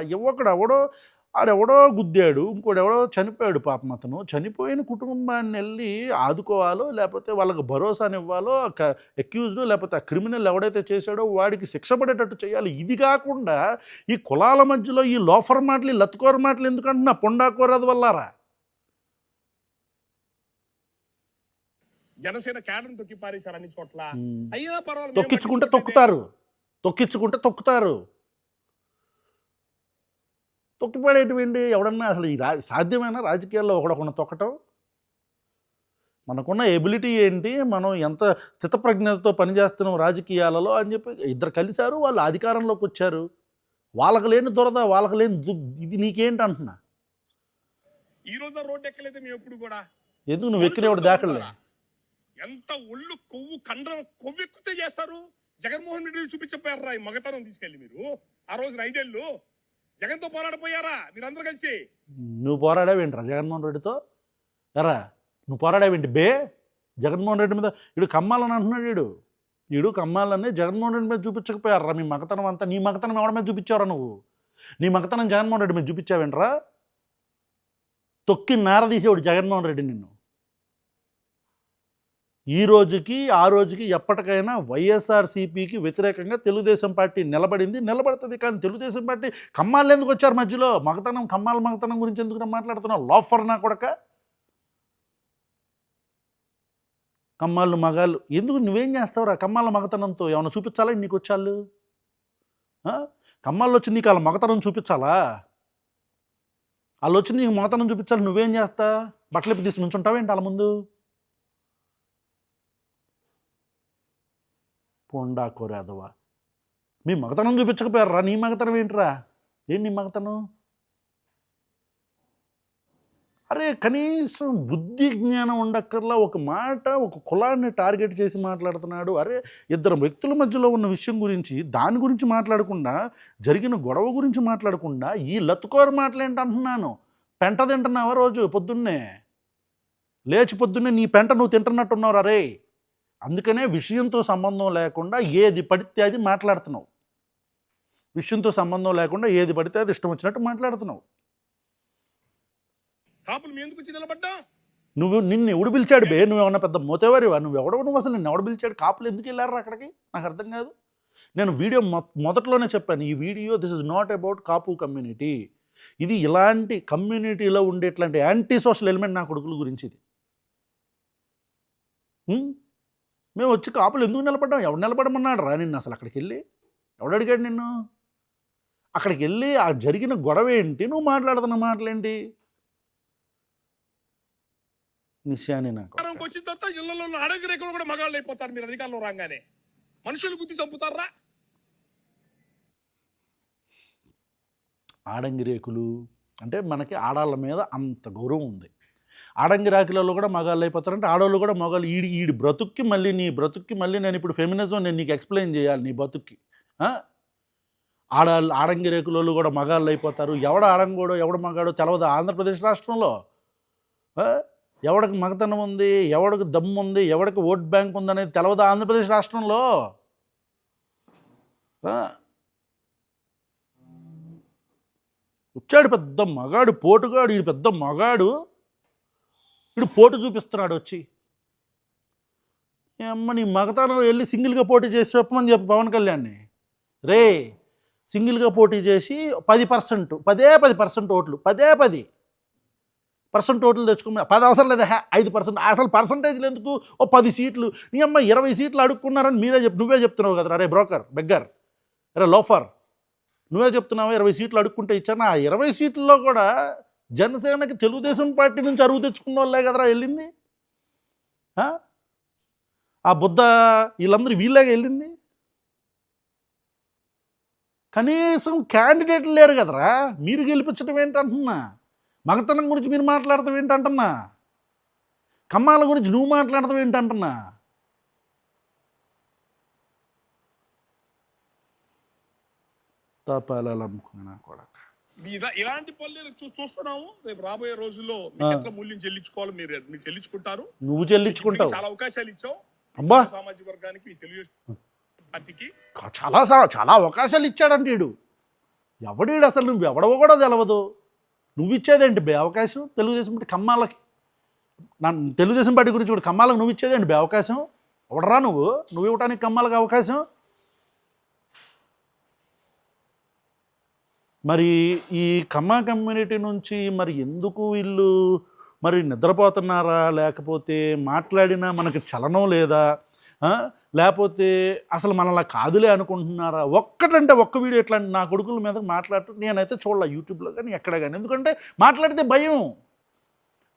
ఆడెవడో గుద్దాడు, ఇంకోడెవడో చనిపోయాడు. పాపం అతను చనిపోయిన కుటుంబాన్ని వెళ్ళి ఆదుకోవాలో, లేకపోతే వాళ్ళకి భరోసానివ్వాలో, అక్యూజ్డ్ లేకపోతే ఆ క్రిమినల్ ఎవడైతే చేశాడో వాడికి శిక్ష పడేటట్టు చేయాలి. ఇది కాకుండా ఈ కులాల మధ్యలో ఈ లోఫర్ మాటలు, ఈ లత్కోర మాటలు ఎందుకంటున్నా? పొండాకోరది వల్లారా? జనసేన క్యాడర్ తొక్కి పారేశారు అన్ని చోట్ల. అయినా పర్వాలేదు, తొక్కించుకుంటే తొక్కుతారు. తొక్కిపడేటువంటి ఎవడన్నా అసలు సాధ్యమైన రాజకీయాల్లో ఒకడొకడు తొక్కటం? మనకున్న ఎబిలిటీ ఏంటి, మనం ఎంత స్థితప్రజ్ఞతతో పనిచేస్తున్నాం రాజకీయాలలో అని చెప్పి ఇద్దరు కలిశారు, వాళ్ళు అధికారంలోకి వచ్చారు. వాళ్ళకి లేని దురద, వాళ్ళకి లేని ఇది నీకేంటి అంటున్నా. ఈ రోజు రోడ్డు ఎక్కలేదు మేము ఎప్పుడు కూడా. ఎందుకు నువ్వు ఎక్కినవాడు దాకలే? ఎంత ఒళ్ళు కొవ్వు కండ్రం కొవ్వెక్కితే చేస్తారు. జగన్మోహన్ రెడ్డి చూపించపోయారా ఈ మగతనం తీసుకెళ్ళి? మీరు ఆ రోజున 5 ఏళ్ళు జగన్తో పోరాడిపోయారా మీరందరూ కలిసి? నువ్వు పోరాడావేంట్రా జగన్మోహన్ రెడ్డితో? ఎరా నువ్వు పోరాడావేంటి బే? జగన్మోహన్ రెడ్డి మీద కమ్మాలని అంటున్నాడు. కమ్మాలని జగన్మోహన్ రెడ్డి మీద చూపించకపోయారా మీ మగతనం అంతా? నీ మగతనం ఎవరి మీద చూపించావరా నువ్వు? నీ మగతనం జగన్మోహన్ రెడ్డి మీద చూపించావేంట్రా? తొక్కి నారదీసేవాడు జగన్మోహన్ రెడ్డి నిన్ను. ఈ రోజుకి ఆ రోజుకి ఎప్పటికైనా వైఎస్ఆర్సీపీకి వ్యతిరేకంగా తెలుగుదేశం పార్టీ నిలబడుతుంది. కానీ తెలుగుదేశం పార్టీ కమ్మాలు ఎందుకు వచ్చారు మధ్యలో? కమ్మాల మగతనం గురించి ఎందుకు మాట్లాడుతున్నావు? లోఫర్ నా కొడక. కమ్మాళ్ళు మగాళ్ళు ఎందుకు? నువ్వేం చేస్తావురా కమ్మాల మగతనంతో? ఏమైనా చూపించాలా నీకు వచ్చాళ్ళు? కమ్మాళ్ళు వచ్చి నీకు వాళ్ళ మగతనం చూపించాలా? వాళ్ళు వచ్చి నీకు మగతనం చూపించాలి, నువ్వేం చేస్తా? బట్టలు తీసి నుంచుంటావేంటి వాళ్ళ ముందు? పొండా కోరేదవా, మీ మగతనం చూపించకపోయారా? నీ మగతనం ఏంట్రా? నీ మగతనం? అరే కనీసం బుద్ధి జ్ఞానం ఉండక్కర్లా. ఒక మాట ఒక కులాన్ని టార్గెట్ చేసి మాట్లాడుతున్నాడు. అరే ఇద్దరు వ్యక్తుల మధ్యలో ఉన్న విషయం గురించి, దాని గురించి మాట్లాడకుండా, జరిగిన గొడవ గురించి మాట్లాడకుండా ఈ లత్తుకోర మాటలేంటి అంటున్నాను. పెంట తింటున్నావా రోజు పొద్దున్నే? లేచి పొద్దున్నే నీ పెంట నువ్వు తింటున్నట్టున్నావు అరే. అందుకనే విషయంతో సంబంధం లేకుండా ఏది పడితే అది మాట్లాడుతున్నావు. విషయంతో సంబంధం లేకుండా ఏది పడితే అది ఇష్టం వచ్చినట్టు మాట్లాడుతున్నావు. నిన్ను ఎవడు పిలిచాడు బే? నువ్వు ఏమన్నా పెద్ద మోతేవారివా? నువ్వు అసలు నిన్ను ఎవడు పిలిచాడు? కాపులు ఎందుకు వెళ్ళారు అక్కడికి? నాకు అర్థం కాదు. నేను వీడియో మొదట్లోనే చెప్పాను, ఈ video this is not about Kapu community. ఇది ఇలాంటి కమ్యూనిటీలో ఉండే ఇట్లాంటి యాంటీ సోషల్ ఎలిమెంట్ నా కొడుకుల గురించి. ఇది మేము వచ్చి కాపులు ఎందుకు నిలబడ్డాం? ఎవడు నిలబడమన్నాడు రా నిన్ను? అసలు అక్కడికి వెళ్ళి ఎవడు అడిగాడు నిన్ను? అక్కడికి వెళ్ళి ఆ జరిగిన గొడవ ఏంటి, నువ్వు మాట్లాడుతున్న మాటలేంటి? నిశ్చాని నాకు వచ్చిన తర్వాత ఇళ్లలో అడగి రేఖలు కూడా మగాళ్ళు అయిపోతారు. మీరు అధికారంలో రాగానే మనుషులు గుద్ది చంపుతారా? ఆడంగి రేకులు అంటే మనకి ఆడాళ్ళ మీద అంత గౌరవం ఉంది. ఆడంగి రాకులలో కూడా మగాళ్ళు అయిపోతారంటే ఆడవాళ్ళు కూడా మగాళ్ళు. ఈడి బ్రతుక్కి మళ్ళీ నీ బ్రతుక్కి మళ్ళీ నేను ఇప్పుడు ఫెమినిజం నేను నీకు ఎక్స్ప్లెయిన్ చేయాలి. నీ బతుక్కి ఆడంగి రేకులలో కూడా మగాళ్ళు అయిపోతారు. ఎవడ ఆడంగోడో ఎవడ మగాడో తెలవదు ఆంధ్రప్రదేశ్ రాష్ట్రంలో. ఎవడికి మగతనం ఉంది, ఎవడికి దమ్ము ఉంది, ఎవడికి ఓట్ బ్యాంక్ ఉందనేది తెలవదు ఆంధ్రప్రదేశ్ రాష్ట్రంలో. వచ్చాడు పెద్ద మగాడు, పోటుగాడు, ఈ పెద్ద మగాడు, వీడు పోటు చూపిస్తున్నాడు వచ్చి. అమ్మ నీ మగతనం వెళ్ళి సింగిల్గా పోటీ చేసి చెప్పమని చెప్పి పవన్ కళ్యాణ్ని. రే సింగిల్గా పోటీ చేసి 10%, 10% ఓట్లు, 10% ఓట్లు తెచ్చుకున్నా. 10 అవసరం లేదా, 5%. అసలు పర్సంటేజ్లు ఎందుకు? ఓ 10 సీట్లు. నీ అమ్మ 20 సీట్లు అడుక్కున్నారని నువ్వే చెప్తున్నావు కదా. అరే బ్రోకర్, బెగ్గర్, అరే లోఫర్, నువ్వే చెప్తున్నావు 20 సీట్లు అడుక్కుంటే ఇచ్చాను. ఆ 20 సీట్లలో కూడా జనసేనకి తెలుగుదేశం పార్టీ నుంచి అరువు తెచ్చుకున్న వాళ్ళే కదరా వెళ్ళింది. ఆ బుద్ధ వీళ్ళందరూ వీళ్ళగా వెళ్ళింది. కనీసం క్యాండిడేట్లు లేరు కదరా. మీరు గెలిపించడం ఏంటంటున్నా, మగతనం గురించి మీరు మాట్లాడతాం ఏంటంటున్నా, కమ్మాల గురించి నువ్వు మాట్లాడతాం ఏంటంటున్నా. తపాలనుకున్నా కూడా ఇలాంటి పనులు చూస్తున్నాము. రేపు రాబోయే రోజుల్లో మీకు ఎట్లా మూల్యం చెల్లించుకోవాలి, మీరు చెల్లించుకుంటారు. నువ్వు చెల్లించుకుంటావు. చాలా అవకాశాలు ఇచ్చావు అబ్బా సామాజిక వర్గానికి, తెలుగుదేశం పార్టీకి చాలా అవకాశాలు ఇచ్చాడంటే వీడు. ఎవడీడు అసలు నువ్వు ఎవడవో కూడా తెలవదు. నువ్వు ఇచ్చేదేంటి బే అవకాశం తెలుగుదేశం పార్టీ కమ్మాలకి? తెలుగుదేశం పార్టీ గురించి కూడా కమ్మాలకు నువ్వు ఇచ్చేదేంటి బే అవకాశం? ఎవడరా నువ్వు ఇవ్వటానికి కమ్మాలకు అవకాశం? మరి ఈ కమ్మా కమ్యూనిటీ నుంచి మరి ఎందుకు వీళ్ళు మరి నిద్రపోతున్నారా, లేకపోతే మాట్లాడినా మనకి చలనం లేదా, లేకపోతే అసలు మనలా కాదులే అనుకుంటున్నారా? ఒక్కటంటే ఒక్క వీడియో ఇట్లా నా కొడుకుల మీద మాట్లాడుతూ నేనైతే చూడలే యూట్యూబ్లో కానీ ఎక్కడ కానీ. ఎందుకంటే మాట్లాడితే భయం,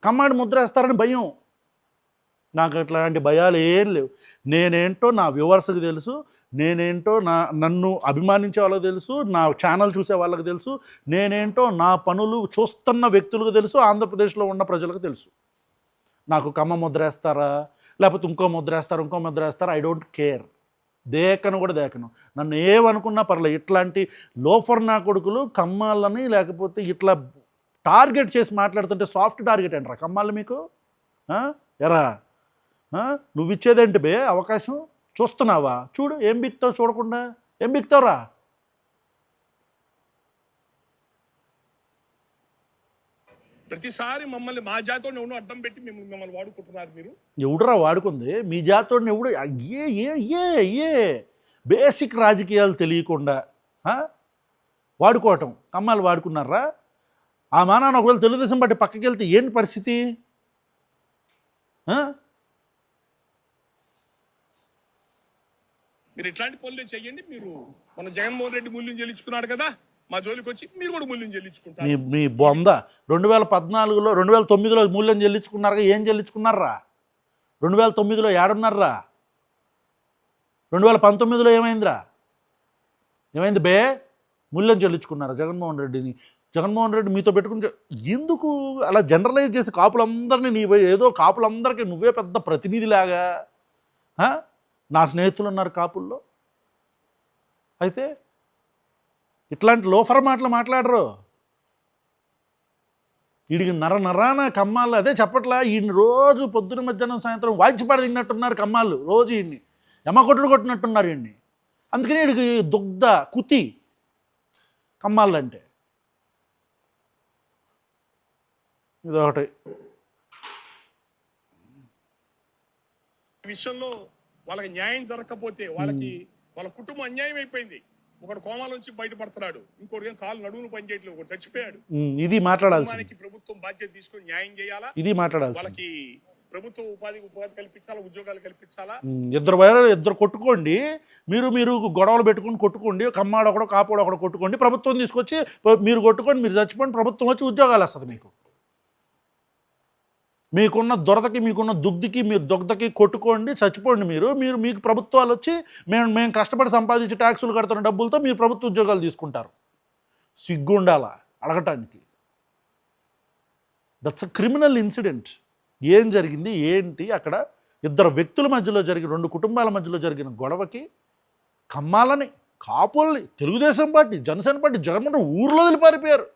కమ్మాడి ముద్ర వేస్తారని భయం. నాకు అట్లాంటి భయాలు ఏం లేవు. నేనేంటో నా వ్యూవర్స్కి తెలుసు, నేనేంటో నన్ను అభిమానించే వాళ్ళకి తెలుసు, నా ఛానల్ చూసే వాళ్ళకి తెలుసు, నేనేంటో నా పనులు చూస్తున్న వ్యక్తులకు తెలుసు, ఆంధ్రప్రదేశ్లో ఉన్న ప్రజలకు తెలుసు. నాకు కమ్మ ముద్ర వేస్తారా, లేకపోతే ఇంకో ముద్ర వేస్తారా, ఐ డోంట్ కేర్. దేకను కూడా దేకను. నన్ను ఏమనుకున్నా పర్లేదు. ఇట్లాంటి లోఫర్ నా కొడుకులు కమ్మాలని లేకపోతే ఇట్లా టార్గెట్ చేసి మాట్లాడుతుంటే సాఫ్ట్ టార్గెట్ అంటారా కమ్మాలు మీకు? ఎరా నువ్వు ఇచ్చేదేంటి బే అవకాశం? చూస్తున్నావా? చూడు ఏం బిక్తావు, చూడకుండా ఏం బిక్తావురా? ప్రతిసారి మమ్మల్ని మా జాతోని ఎవరు అడ్డం పెట్టి మిమ్మల్ని వాడుకుంటున్నారు. మీరు ఎవడురా వాడుకుంది? మీ జాతోడిని ఎవడు? ఏ బేసిక్ రాజకీయాలు తెలియకుండా వాడుకోవటం కమ్మాలు వాడుకున్నారా? ఆ మానాన్ని ఒకవేళ తెలుగుదేశం పార్టీ పక్కకి వెళ్తే ఏంటి పరిస్థితి? మీరు ఇట్లాంటి పనులు చేయండి. మీరు మన జగన్మోహన్ రెడ్డి మూల్యం చెల్లించుకున్నాడు కదా, మా జోలికి వచ్చి మీరు కూడా మూల్యం చెల్లించుకుంటారు. మీ బొంద 2014లో 2009లో మూల్యం చెల్లించుకున్నారుగా. ఏం చెల్లించుకున్నారా? 2009లో ఏడున్నారా? 2019లో ఏమైందిరా? ఏమైంది బే? మూల్యం చెల్లించుకున్నారా జగన్మోహన్ రెడ్డి మీతో పెట్టుకుని? ఎందుకు అలా జనరలైజ్ చేసి కాపులందరినీ ఏదో కాపులందరికీ నువ్వే పెద్ద ప్రతినిధిలాగా? నా స్నేహితులు ఉన్నారు కాపుల్లో. అయితే ఇట్లాంటి లోఫర్ మాటలు మాట్లాడరు. వీడికి నరాన కమ్మాలు అదే చెప్పట్లా. ఈయన రోజు పొద్దున మధ్యాహ్నం సాయంత్రం వాయిచిపాడు తిన్నట్టున్నారు కమ్మాలు. రోజు ఈయన్ని కొట్టినట్టున్నారు ఈయన్ని. అందుకని వీడికి దుగ్ధ కుతి కమ్మాలు అంటే ఇదొకటి. విషయంలో వాళ్ళకి న్యాయం జరగకపోతే వాళ్ళ కుటుంబం అన్యాయం అయిపోయింది. ఒకడు కోమాల నుంచి బయటపడుతున్నాడు, ఇంకోటి కాలు నడువులు పనిచేయట్లేదు, ఒకటి చచ్చిపోయాడు. ఇది మాట్లాడాలి. ప్రభుత్వం బాధ్యత తీసుకొని న్యాయం చేయాలా. ఇది మాట్లాడాలి. వాళ్ళకి ప్రభుత్వం ఉపాధి కల్పించాలా, ఉద్యోగాలు కల్పించాలా. ఇద్దరు కొట్టుకోండి, మీరు గొడవలు పెట్టుకుని కొట్టుకోండి. కమ్మాడు ఒకడో కాపాడు ఒకడో కొట్టుకోండి. ప్రభుత్వం తీసుకొచ్చి మీరు కొట్టుకొని మీరు చచ్చిపోండి, ప్రభుత్వం వచ్చి ఉద్యోగాలు వస్తుంది మీకు. మీకున్న దొరదకి మీకున్న దొగ్ధకి కొట్టుకోండి, చచ్చిపోండి. మీకు ప్రభుత్వాలు వచ్చి మేము కష్టపడి సంపాదించి ట్యాక్సులు కడుతున్న డబ్బులతో మీరు ప్రభుత్వ ఉద్యోగాలు తీసుకుంటారు. సిగ్గుండాలా అడగటానికి. That's a criminal incident. ఏం జరిగింది ఏంటి అక్కడ? ఇద్దరు వ్యక్తుల మధ్యలో జరిగిన, 2 కుటుంబాల మధ్యలో జరిగిన గొడవకి కమ్మాలని, కాపుల్ని, తెలుగుదేశం పార్టీ, జనసేన పార్టీ, జగన్మోహన్ ఊర్లో వదిలి పారిపోయారు.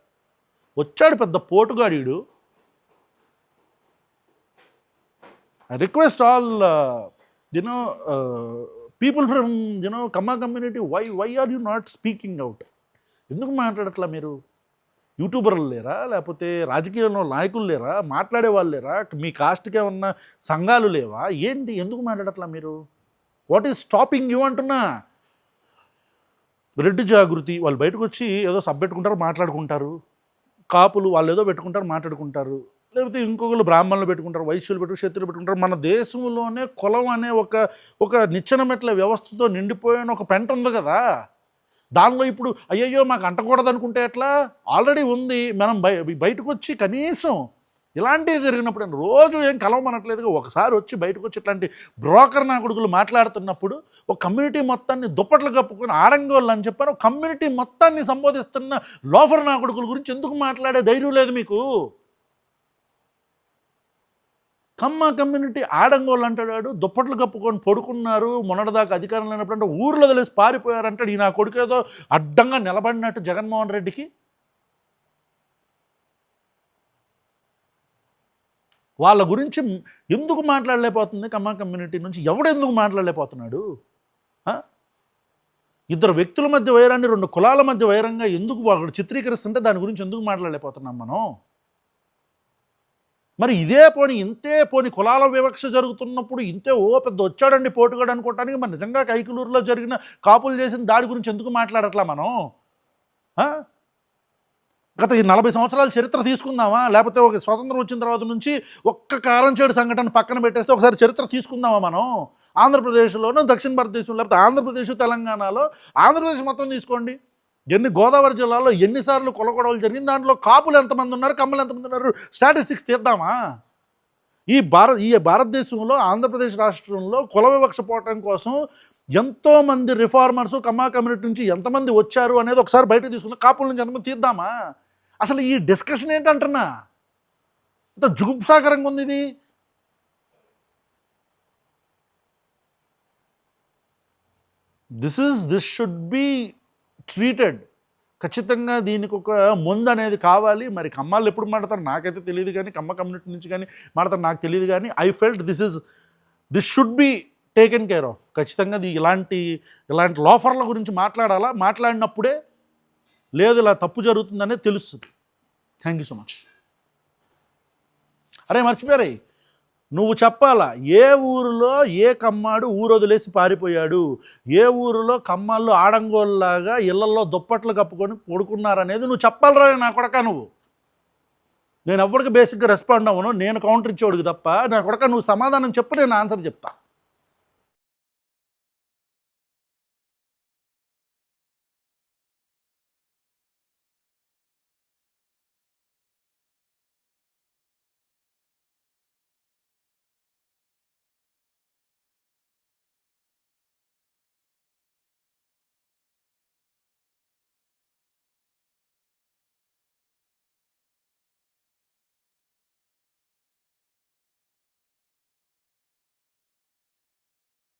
వచ్చాడు పెద్ద పోటుగాడీడు. I request all people from Kamma community, why are you not speaking out? ఎందుకు మాట్లాడట్లా మీరు? యూట్యూబర్లు లేరా, లేకపోతే రాజకీయంలో నాయకులు లేరా, మాట్లాడే వాళ్ళు లేరా, మీ కాస్ట్కి ఏమన్నా సంఘాలు లేవా, ఏంటి, ఎందుకు మాట్లాడట్లా మీరు? వాట్ ఈజ్ స్టాపింగ్ యూ అంటున్నా? రెడ్డి జాగృతి వాళ్ళు బయటకు వచ్చి ఏదో సబ్ పెట్టుకుంటారు, మాట్లాడుకుంటారు. కాపులు వాళ్ళు ఏదో పెట్టుకుంటారు, మాట్లాడుకుంటారు. లేకపోతే ఇంకొకరు బ్రాహ్మణులు పెట్టుకుంటారు, వైశ్యులు క్షత్రులు పెట్టుకుంటారు. మన దేశంలోనే కులం అనే ఒక నిచ్చెన మెట్ల వ్యవస్థతో నిండిపోయిన ఒక పెంట ఉంది కదా, దానిలో ఇప్పుడు అయ్యయ్యో మాకు అంటకూడదు అనుకుంటే ఎట్లా? ఆల్రెడీ ఉంది. మనం బయటకు వచ్చి కనీసం ఇలాంటివి జరిగినప్పుడు రోజు ఏం కలవమనట్లేదుగా, ఒకసారి వచ్చి బయటకు వచ్చి ఇట్లాంటి బ్రోకర్ నా కొడుకులు మాట్లాడుతున్నప్పుడు ఒక కమ్యూనిటీ మొత్తాన్ని దుప్పట్లు కప్పుకొని ఆడంగోళ్ళు అని చెప్పారు, ఒక కమ్యూనిటీ మొత్తాన్ని సంబోధిస్తున్న లోఫర్ నా కొడుకుల గురించి ఎందుకు మాట్లాడే ధైర్యం లేదు మీకు? కమ్మ కమ్యూనిటీ ఆడంగోళ్ళు అంటాడు, దుప్పట్లు కప్పుకొని పడుకున్నారు, మొన్నటిదాకా అధికారం లేనప్పుడు అంటే ఊర్లో వదిలేసి పారిపోయారంటాడు. ఈ నా కొడుకు ఏదో అడ్డంగా నిలబడినట్టు జగన్మోహన్ రెడ్డికి. వాళ్ళ గురించి ఎందుకు మాట్లాడలేకపోతుంది కమ్మ కమ్యూనిటీ నుంచి? ఎవడెందుకు మాట్లాడలేకపోతున్నాడు? ఇద్దరు వ్యక్తుల మధ్య వైరాన్ని, రెండు కులాల మధ్య వైరంగా ఎందుకు వాళ్ళు చిత్రీకరిస్తుంటే దాని గురించి ఎందుకు మాట్లాడలేకపోతున్నాం మనం? మరి ఇదే పోని ఇంతే పోని కులాల వివక్ష జరుగుతున్నప్పుడు ఇంతే పెద్ద వచ్చాడండి పోటుగాడు అనుకోవటానికి మరి నిజంగా కైకలూరులో జరిగిన కాపులు చేసిన దాడి గురించి ఎందుకు మాట్లాడట్లా మనం? గత 40 సంవత్సరాల చరిత్ర తీసుకుందామా? లేకపోతే ఒక స్వాతంత్రం వచ్చిన తర్వాత నుంచి ఒక్క కారంచేడు సంఘటన పక్కన పెట్టేస్తే ఒకసారి చరిత్ర తీసుకుందామా మనం? ఆంధ్రప్రదేశ్లోనూ, దక్షిణ భారతదేశంలో, లేకపోతే ఆంధ్రప్రదేశ్ తెలంగాణలో, ఆంధ్రప్రదేశ్ మొత్తం తీసుకోండి, గోదావరి జిల్లాలో ఎన్నిసార్లు కులగొడవలు జరిగింది, దాంట్లో కాపులు ఎంతమంది ఉన్నారు, కమ్మలు ఎంతమంది ఉన్నారు, స్టాటిస్టిక్స్ తీద్దామా? ఈ భారతదేశంలో ఆంధ్రప్రదేశ్ రాష్ట్రంలో కుల వివక్ష పోవటం కోసం ఎంతోమంది రిఫార్మర్స్ కమ్మా కమ్యూనిటీ నుంచి ఎంతమంది వచ్చారు అనేది ఒకసారి బయట తీసుకుందాం. కాపుల నుంచి ఎంతమంది తీద్దామా? అసలు ఈ డిస్కషన్ ఏంటంటున్నా, అంత జుగుప్సాకరంగా ఉంది ఇది. This should be treated. ఖచ్చితంగా దీనికి ఒక ముందు అనేది కావాలి. మరి కమ్మాళ్ళు ఎప్పుడు మాట్లాడతారు నాకైతే తెలియదు, కానీ కమ్మ కమ్యూనిటీ నుంచి కానీ మాట్లాడతారు నాకు తెలియదు, కానీ I felt this should be taken care of. ఖచ్చితంగా ఇలాంటి లోఫర్ల గురించి మాట్లాడాలా, మాట్లాడినప్పుడే లేదు ఇలా తప్పు జరుగుతుందనే తెలుస్తుంది. Thank you so much. అరే మర్చిపోయారే, నువ్వు చెప్పాలా ఏ ఊరిలో ఏ కమ్మాడు ఊరు వదిలేసి పారిపోయాడు, ఏ ఊరిలో కమ్మాళ్ళు ఆడంగోళ్ళలాగా ఇళ్లలో దుప్పట్లు కప్పుకొని పడుకున్నారనేది నువ్వు చెప్పాలరా నా కొడక. నేను ఎవరికి బేసిక్గా రెస్పాండ్ అవ్వను, నేను కౌంటర్ ఇచ్చేవాడికి తప్ప. నా కొడక నువ్వు సమాధానం చెప్పు, నేను ఆన్సర్ చెప్తా.